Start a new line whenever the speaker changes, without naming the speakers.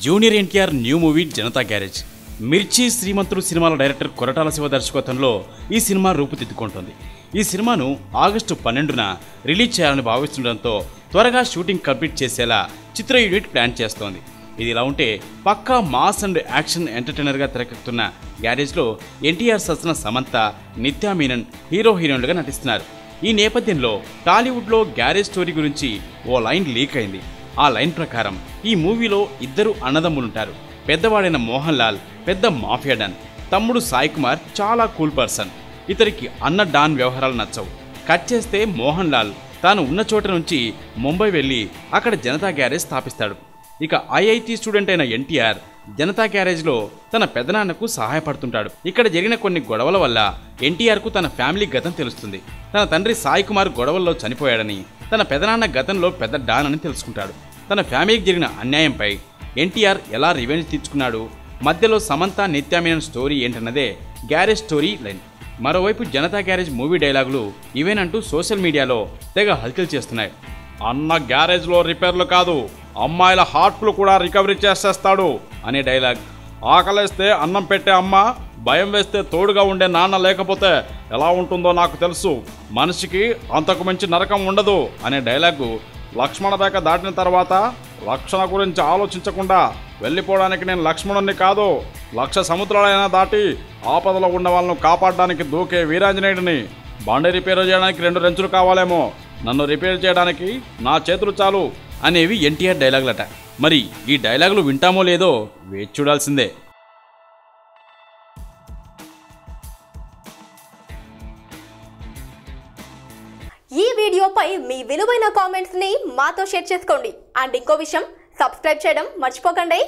Junior NTR new movie Janata garage. మిర్చి శ్రీమంతుడు సినిమాల director Koratala Shiva దర్శకత్వంలో ఈ సినిమా రూపుదిద్దుకుంటోంది. ఈ సినిమాను ఆగస్టు 12న రిలీజ్ చేయాలని భావిస్తుండటంతో త్వరగా షూటింగ్ కంప్లీట్ చేసేలా చిత్ర యూనిట్ ప్లాన్ చేస్తోంది. ఇది ఇలా ఉంటే పక్కా మాస్ అండ్ యాక్షన్ ఎంటర్టైనర్గా తెరకెక్కుతున్న గ్యారేజ్లో ఎన్టీఆర్ సరసన సమంత, నిత్యా మీనన్ హీరో హీరోయిన్లుగా నటిస్తున్నారు. ఈ నేపథ్యంలో టాలీవుడ్లో గ్యారేజ్ స్టోరీ గురించి ఓ లైన్ లీక్ అయింది. ఆ లైన్ ప్రకారం ఈ మూవీలో ఇద్దరు అన్నదమ్ములుంటారు. పెద్దవాడైన మోహన్ లాల్ పెద్ద మాఫియా డాన్, తమ్ముడు సాయి కుమార్ చాలా కూల్ పర్సన్. ఇతరికి అన్న డాన్ వ్యవహారాలు నచ్చవు. కట్ చేస్తే మోహన్ లాల్ తాను ఉన్న చోట నుంచి ముంబై వెళ్ళి అక్కడ జనతా గ్యారేజ్ స్థాపిస్తాడు. ఇక ఐఐటి స్టూడెంట్ అయిన ఎన్టీఆర్ జనతా గ్యారేజ్లో తన పెదనాన్నకు సహాయపడుతుంటాడు. ఇక్కడ జరిగిన కొన్ని గొడవల వల్ల ఎన్టీఆర్కు తన ఫ్యామిలీ గతం తెలుస్తుంది. తన తండ్రి సాయి కుమార్ గొడవల్లో చనిపోయాడని, తన పెదనాన్న గతంలో పెద్ద డాన్ అని తెలుసుకుంటాడు. తన ఫ్యామిలీకి జరిగిన అన్యాయంపై ఎన్టీఆర్ ఎలా రివెంజ్ తీర్చుకున్నాడు, మధ్యలో సమంత, నిత్యా మీనన్ స్టోరీ ఏంటన్నదే గ్యారేజ్ స్టోరీ లైన్. మరోవైపు జనతా గ్యారేజ్ మూవీ డైలాగులు ఇవేనంటూ సోషల్ మీడియాలో తెగ హల్చల్ చేస్తున్నాయి. అన్న గ్యారేజ్లో రిపేర్లు కాదు, అమ్మాయిల హార్ట్లు కూడా రికవరీ చేసేస్తాడు అనే డైలాగ్, ఆకలేస్తే అన్నం పెట్టే అమ్మ, భయం వేస్తే తోడుగా ఉండే నాన్న లేకపోతే ఎలా ఉంటుందో నాకు తెలుసు, మనిషికి అంతకు మించి నరకం ఉండదు అనే డైలాగు లక్ష్మణ రేఖ దాటిన తర్వాత రక్షణ గురించి ఆలోచించకుండా వెళ్ళిపోవడానికి నేను లక్ష్మణుణ్ణి కాదు, 1,00,000 సముద్రాలైనా దాటి ఆపదలో ఉన్న వాళ్ళను కాపాడడానికి దూకే వీరాంజనేయుడిని. బండి రిపేర్ చేయడానికి 2 రెంచులు కావాలేమో, నన్ను రిపేర్ చేయడానికి నా చేతులు చాలు అనేవి ఎన్టీఆర్ డైలాగులట. మరి ఈ డైలాగులు వింటామో లేదో వేచి చూడాల్సిందే.
ఈ వీడియోపై మీ విలువైన కామెంట్స్ ని మాతో షేర్ చేసుకోండి. అండ్ ఇంకో విషయం, సబ్స్క్రైబ్ చేయడం మర్చిపోకండి.